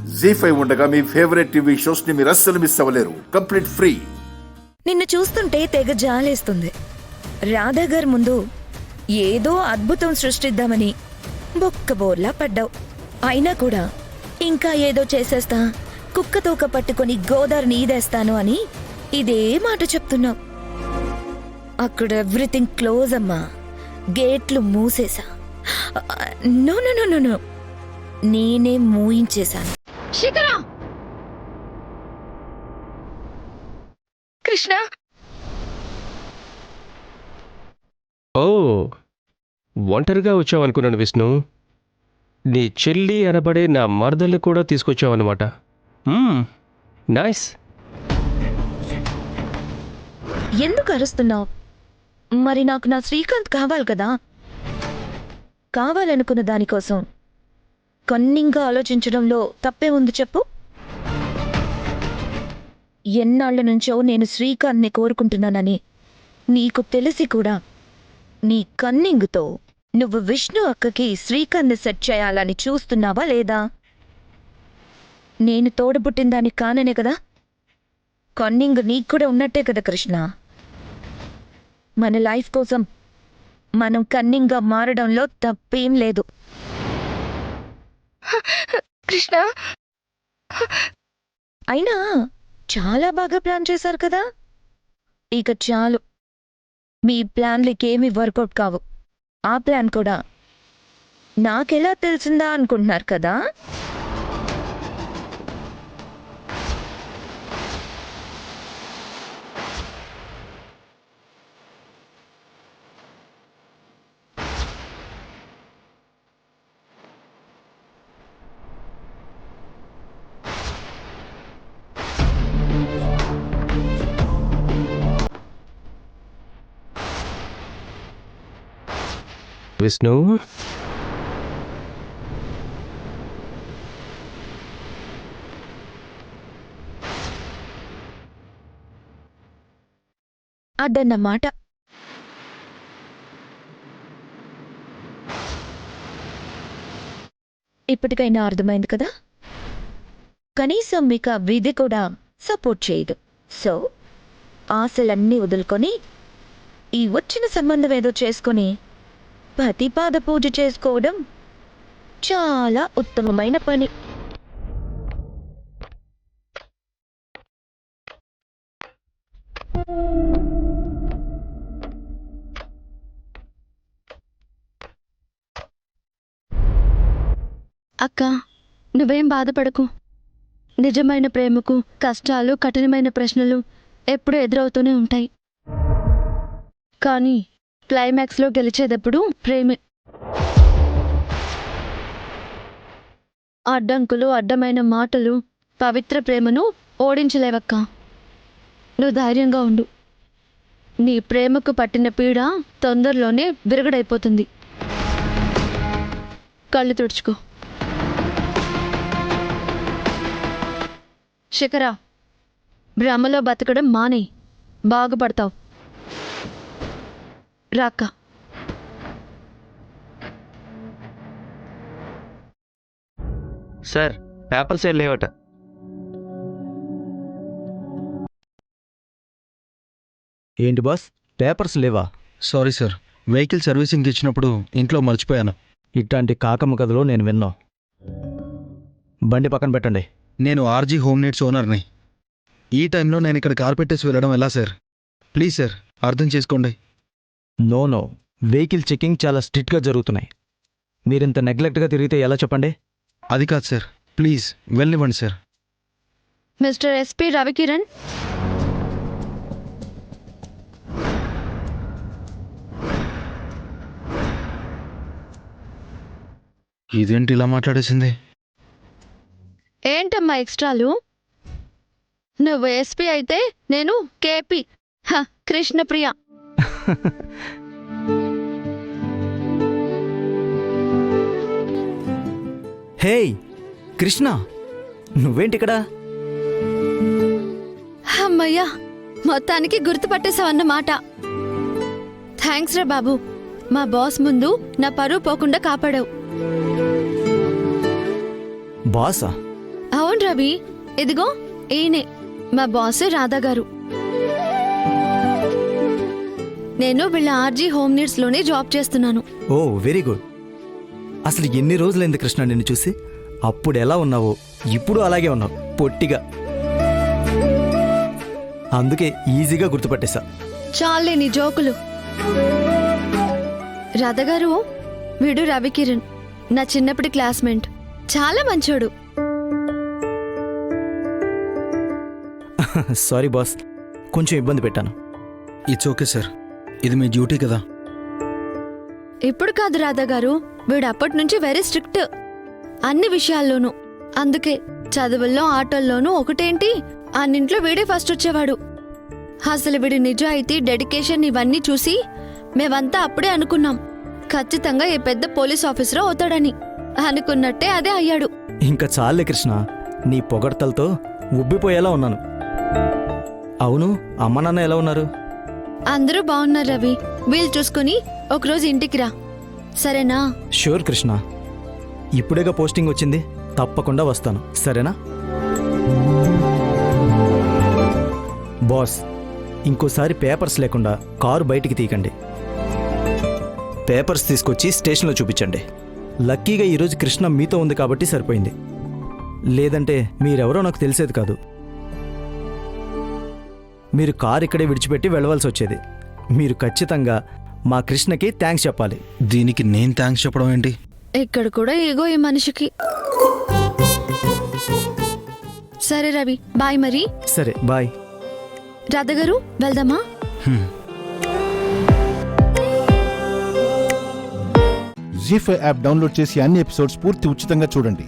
జీ5 ఉండగా మీ favourite TV shows ని మీరు అస్సలు మిస్ అవ్వలేరు. Complete free. నిన్ను చూస్తుంటే తెగ జాలేస్తుంది. రాధా గారి ముందు ఏదో అద్భుతం సృష్టిద్దామని బొక్కబోర్లా పడ్డావు. అయినా కూడా ఇంకా ఏదో చేసేస్తా, కుక్క తోక పట్టుకొని గోదావరిని ఈదేస్తాను అని ఇదే మాట చెప్తున్నావు. అక్కడ ఎవ్రీథింగ్ క్లోజ్ అమ్మా. గేట్లు మూసేసా. No no no no no, నేనే మూయించేశాను. శిఖరా! కృష్ణ! ఓ, ఒంటరిగా వచ్చావనుకున్నాను విష్ణు. నీ చెల్లి అనబడే నా మరదల్ని కూడా తీసుకొచ్చావన్నమాట. నైస్. ఎందుకు అరుస్తున్నావు? మరి నాకు నా శ్రీకాంత్ కావాలి కదా. కావాలనుకున్న దానికోసం కన్నింగా ఆలోచించడంలో తప్పే ఉంది చెప్పు. ఎన్నాళ్ల నుంచో నేను శ్రీకాంత్ని కోరుకుంటున్నానని నీకు తెలిసి కూడా నీ కన్నింగుతో నువ్వు విష్ణు అక్కకి శ్రీకాంత్ని సెట్ చేయాలని చూస్తున్నావా లేదా? నేను తోడబుట్టిందాన్ని కాననే కదా. కన్నింగ్ నీకు కూడా ఉన్నట్టే కదా కృష్ణ. మన లైఫ్ కోసం మనం కన్నింగ్గా మారడంలో తప్పేం లేదు. కృష్ణ! అయినా చాలా బాగా ప్లాన్ చేశారు కదా. ఇక చాలు, మీ ప్లాన్లకేమీ వర్కౌట్ కావు. ఆ ప్లాన్ కూడా నాకెలా తెలిసిందా అనుకుంటున్నారు కదా. విష్ణు, అదన్నమాట. ఇప్పటికైనా అర్థమైంది కదా. కనీసం మీకు ఆ విధి కూడా సపోర్ట్ చేయదు. సో ఆశలన్నీ వదులుకొని ఈ వచ్చిన సంబంధం ఏదో చేసుకొని పతిపాద పూజ చేసుకోవడం చాలా ఉత్తమమైన పని. అక్క, నువ్వేం బాధపడకు. నిజమైన ప్రేమకు కష్టాలు, కఠినమైన ప్రశ్నలు ఎప్పుడూ ఎదురవుతూనే ఉంటాయి. కానీ క్లైమాక్స్లో గెలిచేటప్పుడు ప్రేమే. అడ్డంకులు, అడ్డమైన మాటలు పవిత్ర ప్రేమను ఓడించలేవక్క. నువ్వు ధైర్యంగా ఉండు. నీ ప్రేమకు పట్టిన పీడ తొందరలోనే విరగడైపోతుంది. కళ్ళు తుడుచుకో. శిఖరా, భ్రమలో బతకడం మానే, బాగుపడతావు. రాక్క. సార్, పేపర్స్ ఏం లేవట. ఏంటి బాస్, పేపర్స్ లేవా? సారీ సార్, వెహికల్ సర్వీసింగ్కి ఇచ్చినప్పుడు ఇంట్లో మర్చిపోయాను. ఇట్లాంటి కాకమ్మ కథలో నేను విన్నాం. బండి పక్కన పెట్టండి. నేను ఆర్జీ హోమ్ నీడ్స్ ఓనర్ని. ఈ టైంలో నేను ఇక్కడ కార్ పెట్టేసి వెళ్ళడం ఎలా సార్? ప్లీజ్ సార్, అర్థం చేసుకోండి. నో, వెహికల్ చెకింగ్ చాలా స్ట్రిక్ట్గా జరుగుతున్నాయి. మీరింత నెగ్లెక్ట్గా తిరిగితే ఎలా చెప్పండి? అది కాదు సార్, ప్లీజ్ వెళ్ళనివ్వండి సార్. మిస్టర్ ఎస్పీ రవికిరణ్, ఇదేంటి ఇలా మాట్లాడేసింది? ఏంటమ్మా ఎక్స్ట్రాలు? నువ్వు ఎస్పీ అయితే నేను కేపీ కృష్ణప్రియ. హే కృష్ణ, నువ్వేంటిక్కడ? అమ్మయ్యా, మొత్తానికి గుర్తుపట్టేశావన్నమాట. థ్యాంక్స్ రా బాబు, మా బాస్ ముందు నా పరువు పోకుండా కాపాడావు. బాసా? అవును రవి, ఇదిగో ఈయనే మా బాస్ రాధా గారు. నేను వీళ్ళ ఆర్జీ హోమ్ నీడ్స్ లోనే జాబ్ చేస్తున్నాను. ఓ వెరీ గుడ్. అసలు ఎన్ని రోజులైంది కృష్ణ నిన్ను చూసి? అప్పుడు ఎలా ఉన్నావో ఇప్పుడు అలాగే ఉన్నావు, పొట్టిగా. అందుకే ఈజీగా గుర్తుపట్టేశా. చాలే నీ జోకులు. రాధా గారు, వీడు రవికిరణ్, నా చిన్నప్పటి క్లాస్మేట్. చాలా మంచోడు. సారీ బాస్, కొంచెం ఇబ్బంది పెట్టాను. ఇట్స్ ఓకే సార్, ఇది మీ డ్యూటీ కదా. ఇప్పుడు కాదు రాధా గారు, వీడు అప్పటి నుంచి వెరీ స్ట్రిక్ట్ అన్ని విషయాల్లోనూ. అందుకే చదువుల్లో ఆటల్లోనూ ఒకటేంటి అన్నింట్లో వీడే ఫస్ట్ వచ్చేవాడు. అసలు వీడి నిజాయితీ, డెడికేషన్ ఇవన్నీ చూసి మేమంతా అప్పుడే అనుకున్నాం ఖచ్చితంగా ఏ పెద్ద పోలీస్ ఆఫీసర్ అవుతాడని. అనుకున్నట్టే అదే అయ్యాడు. ఇంకా చాలే కృష్ణ, నీ పొగడ్తలతో ఉబ్బిపోయేలా ఉన్నాను. అవును, అమ్మ నాన్న ఎలా ఉన్నారు? అందరూ బాగున్నారు రవి. వీళ్ళు చూసుకుని ఒకరోజు ఇంటికి రా, సరేనా? షూర్ కృష్ణ, ఇప్పుడేగా పోస్టింగ్ వచ్చింది, తప్పకుండా వస్తాను, సరేనా? బాస్, ఇంకోసారి పేపర్స్ లేకుండా కారు బయటికి తీయకండి. పేపర్స్ తీసుకొచ్చి స్టేషన్లో చూపించండి. లక్కీగా ఈరోజు కృష్ణ మీతో ఉంది కాబట్టి సరిపోయింది, లేదంటే మీరెవరో నాకు తెలిసేది కాదు. మీరు కారు ఇక్కడే విడిచిపెట్టి వెళ్ళవలసి వచ్చేది. మీరు ఖచ్చితంగా మా కృష్ణకి థ్యాంక్స్ చెప్పాలి. దీనికి నేను థ్యాంక్స్ చెప్పడం ఏంటి? ఇక్కడ కూడా ఏగో ఈ మనిషికి. సరే రవి, బాయ్. మరి సరే బాయ్. రాధా గారు, వెళ్దామా? జీ5 యాప్ డౌన్లోడ్ చేసి అన్ని ఎపిసోడ్స్ పూర్తి ఉచితంగా చూడండి.